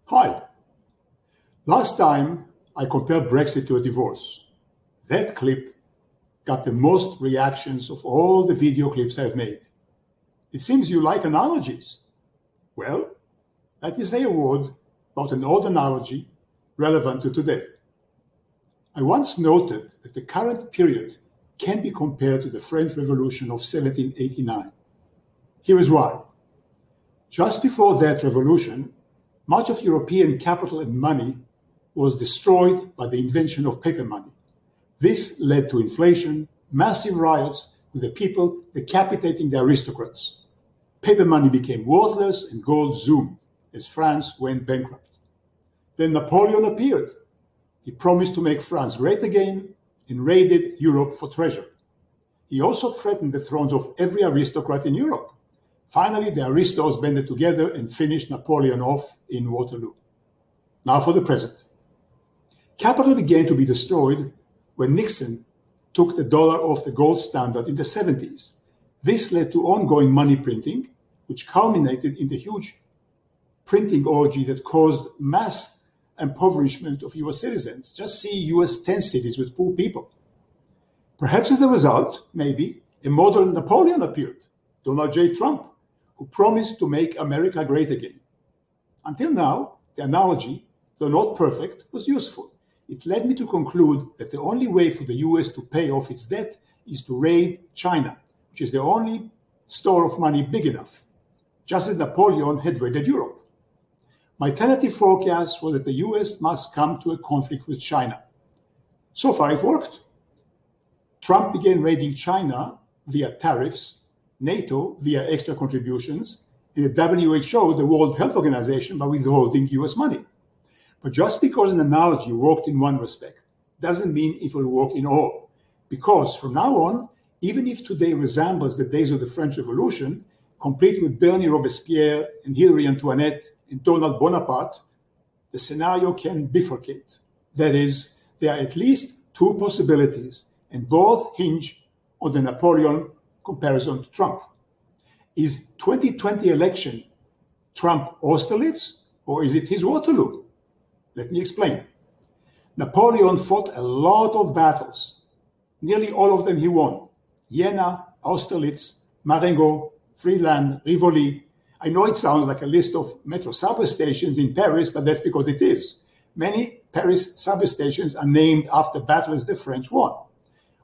Hi. Last time I compared Brexit to a divorce. That clip got the most reactions of all the video clips I've made. It seems you like analogies. Well, let me say a word about an old analogy relevant to today. I once noted that the current period can be compared to the French Revolution of 1789. Here is why. Just before that revolution, much of European capital and money was destroyed by the invention of paper money. This led to inflation, massive riots, with the people decapitating the aristocrats. Paper money became worthless and gold zoomed as France went bankrupt. Then Napoleon appeared. He promised to make France great again and raided Europe for treasure. He also threatened the thrones of every aristocrat in Europe. Finally, the aristos banded together and finished Napoleon off in Waterloo. Now for the present. Capital began to be destroyed when Nixon took the dollar off the gold standard in the 70s. This led to ongoing money printing, which culminated in the huge printing orgy that caused mass impoverishment of US citizens. Just see US 10 cities with poor people. Perhaps as a result, maybe, a modern Napoleon appeared, Donald J. Trump, who promised to make America great again. Until now, the analogy, though not perfect, was useful. It led me to conclude that the only way for the US to pay off its debt is to raid China, which is the only store of money big enough, just as Napoleon had raided Europe. My tentative forecast was that the US must come to a conflict with China. So far it worked. Trump began raiding China via tariffs, NATO via extra contributions, and the WHO, the World Health Organization, by withholding US money. But just because an analogy worked in one respect doesn't mean it will work in all. Because from now on, even if today resembles the days of the French Revolution, complete with Bernie Robespierre and Hilary Antoinette and Donald Bonaparte, the scenario can bifurcate. That is, there are at least two possibilities, and both hinge on the Napoleon comparison to Trump. Is 2020 election Trump Austerlitz, or is it his Waterloo? Let me explain. Napoleon fought a lot of battles. Nearly all of them he won. Jena, Austerlitz, Marengo, Friedland, Rivoli. I know it sounds like a list of metro subway stations in Paris, but that's because it is. Many Paris subway stations are named after battles the French won.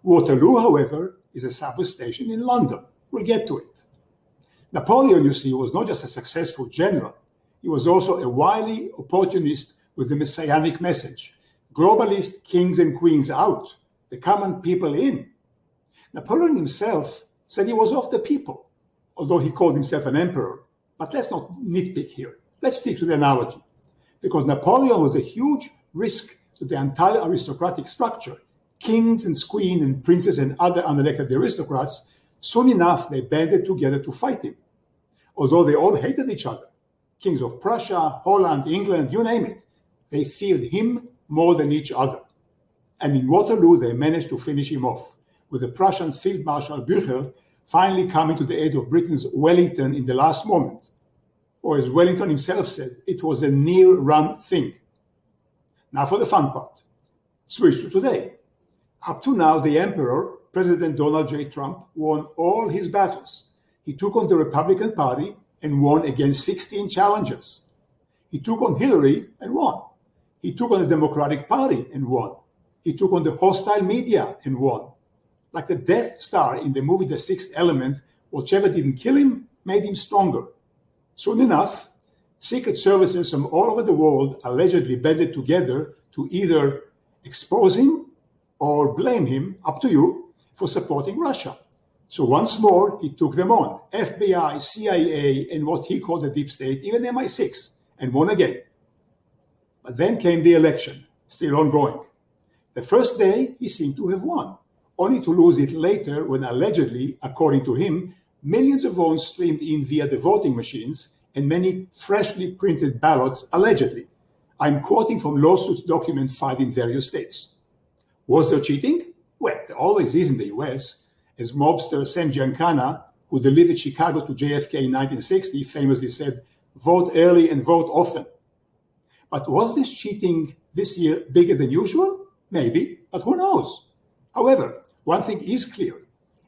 Waterloo, however, is a subway station in London. We'll get to it. Napoleon, you see, was not just a successful general. He was also a wily opportunist with the messianic message. Globalist kings and queens out, the common people in. Napoleon himself said he was of the people, although he called himself an emperor. But let's not nitpick here. Let's stick to the analogy. Because Napoleon was a huge risk to the entire aristocratic structure. Kings and queens and princes and other unelected aristocrats, soon enough they banded together to fight him. Although they all hated each other, kings of Prussia, Holland, England, you name it, they feared him more than each other. And in Waterloo, they managed to finish him off, with the Prussian Field Marshal Blücher finally coming to the aid of Britain's Wellington in the last moment. Or as Wellington himself said, it was a near-run thing. Now for the fun part. Switch to today. Up to now, the emperor, President Donald J. Trump, won all his battles. He took on the Republican Party and won against 16 challengers. He took on Hillary and won. He took on the Democratic Party and won. He took on the hostile media and won. Like the Death Star in the movie The Sixth Element, whichever didn't kill him made him stronger. Soon enough, secret services from all over the world allegedly banded together to either expose him or blame him, up to you, for supporting Russia. So once more, he took them on, FBI, CIA, and what he called the deep state, even MI6, and won again. But then came the election, still ongoing. The first day, he seemed to have won, only to lose it later when allegedly, according to him, millions of votes streamed in via the voting machines and many freshly printed ballots, allegedly. I'm quoting from lawsuit documents filed in various states. Was there cheating? Well, there always is in the US, as mobster Sam Giancana, who delivered Chicago to JFK in 1960, famously said, "Vote early and vote often." But was this cheating this year bigger than usual? Maybe, but who knows? However, one thing is clear.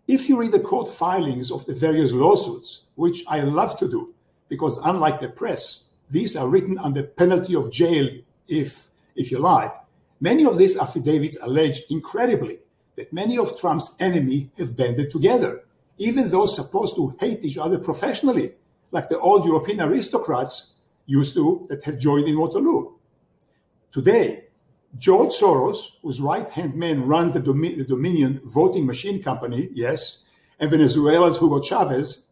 If you read the court filings of the various lawsuits, which I love to do, because unlike the press, these are written under penalty of jail if you lie, many of these affidavits allege, incredibly, that many of Trump's enemies have banded together, even those supposed to hate each other professionally, like the old European aristocrats used to that have joined in Waterloo. Today, George Soros, whose right-hand man runs the Dominion voting machine company, yes, and Venezuela's Hugo Chavez,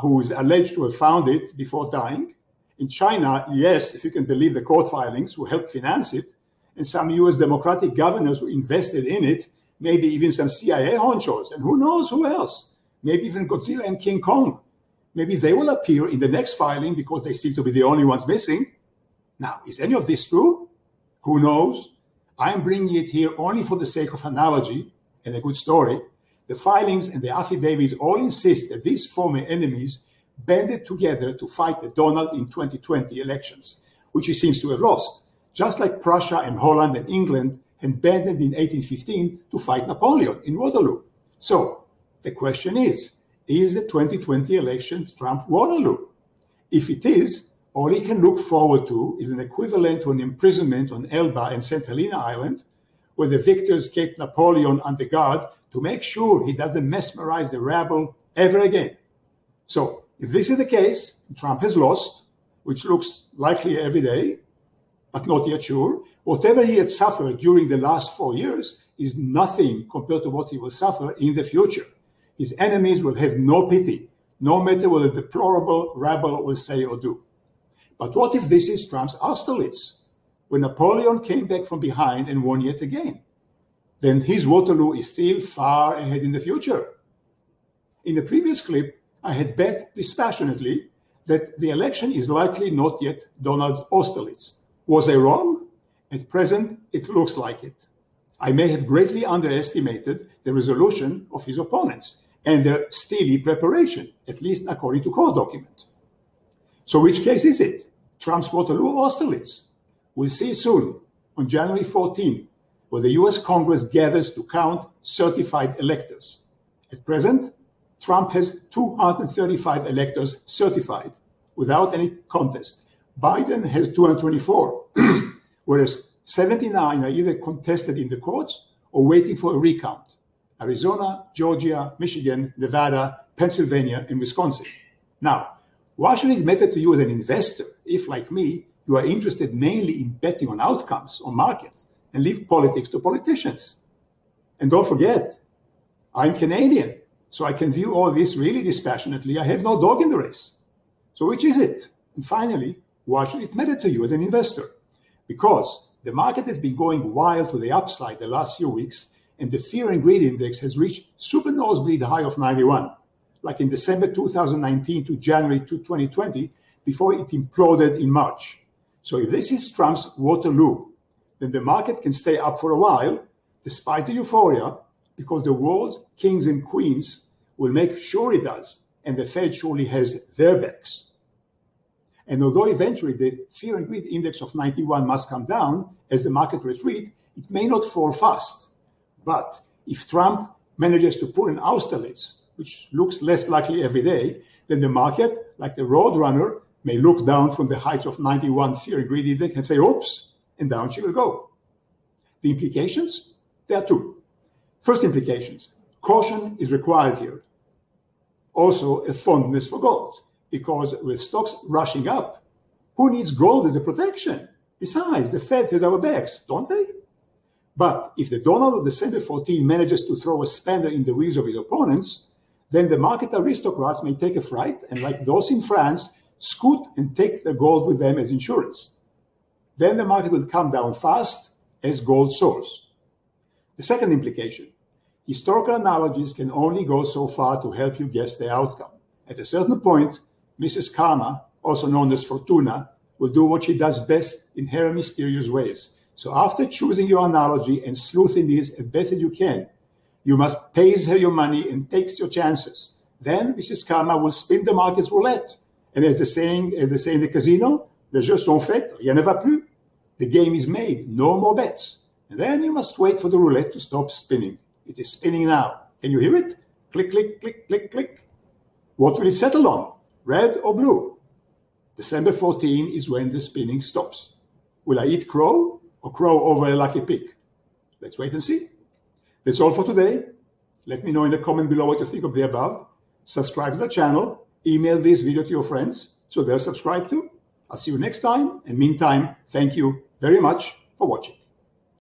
who is alleged to have founded it before dying. In China, yes, if you can believe the court filings, who helped finance it, and some US Democratic governors who invested in it, maybe even some CIA honchos, and who knows who else, maybe even Godzilla and King Kong. Maybe they will appear in the next filing because they seem to be the only ones missing. Now, is any of this true? Who knows? I'm bringing it here only for the sake of analogy and a good story. The filings and the affidavits all insist that these former enemies banded together to fight the Donald in 2020 elections, which he seems to have lost, just like Prussia and Holland and England had banded in 1815 to fight Napoleon in Waterloo. So the question is the 2020 election Trump Waterloo? If it is, all he can look forward to is an equivalent to an imprisonment on Elba and St. Helena Island, where the victors kept Napoleon under guard to make sure he doesn't mesmerize the rabble ever again. So if this is the case, Trump has lost, which looks likely every day, but not yet sure. Whatever he had suffered during the last 4 years is nothing compared to what he will suffer in the future. His enemies will have no pity, no matter what the deplorable rabble will say or do. But what if this is Trump's Austerlitz, when Napoleon came back from behind and won yet again? Then his Waterloo is still far ahead in the future. In the previous clip, I had bet dispassionately that the election is likely not yet Donald's Austerlitz. Was I wrong? At present, it looks like it. I may have greatly underestimated the resolution of his opponents and their steely preparation, at least according to court document. So which case is it? Trump's Waterloo or Austerlitz? We'll see soon, on January 14, where the US Congress gathers to count certified electors. At present, Trump has 235 electors certified without any contest. Biden has 224, whereas 79 are either contested in the courts or waiting for a recount. Arizona, Georgia, Michigan, Nevada, Pennsylvania, and Wisconsin. Now, why should it matter to you as an investor if, like me, you are interested mainly in betting on outcomes, on markets, and leave politics to politicians? And don't forget, I'm Canadian, so I can view all this really dispassionately. I have no dog in the race. So which is it? And finally, why should it matter to you as an investor? Because the market has been going wild to the upside the last few weeks, and the fear and greed index has reached super nosebleed high of 91, like in December 2019 to January 2020, before it imploded in March. So if this is Trump's Waterloo, then the market can stay up for a while, despite the euphoria, because the world's kings and queens will make sure it does, and the Fed surely has their backs. And although eventually the fear and greed index of 91 must come down as the market retreats, it may not fall fast. But if Trump manages to pull an Austerlitz, which looks less likely every day, then the market, like the Roadrunner, may look down from the height of 91 fear and greed index and say, oops, and down she will go. The implications? There are two. First implications, caution is required here. Also, a fondness for gold, because with stocks rushing up, who needs gold as a protection? Besides, the Fed has our backs, don't they? But if the Donald of December 14 manages to throw a spanner in the wheels of his opponents, then the market aristocrats may take a fright and, like those in France, scoot and take the gold with them as insurance. Then the market will come down fast as gold soars. The second implication, historical analogies can only go so far to help you guess the outcome. At a certain point, Mrs. Karma, also known as Fortuna, will do what she does best in her mysterious ways. So after choosing your analogy and sleuthing this as best as you can, you must pays her your money and takes your chances. Then Mrs. Karma will spin the market's roulette. And as they say in the casino, Les jeux sont faits, rien ne va plus. The game is made, no more bets. And then you must wait for the roulette to stop spinning. It is spinning now. Can you hear it? Click, click, click, click, click. What will it settle on? Red or blue? December 14 is when the spinning stops. Will I eat crow or crow over a lucky pig? Let's wait and see. That's all for today. Let me know in the comment below what you think of the above. Subscribe to the channel. Email this video to your friends so they'll subscribe too. I'll see you next time. And meantime, thank you very much for watching.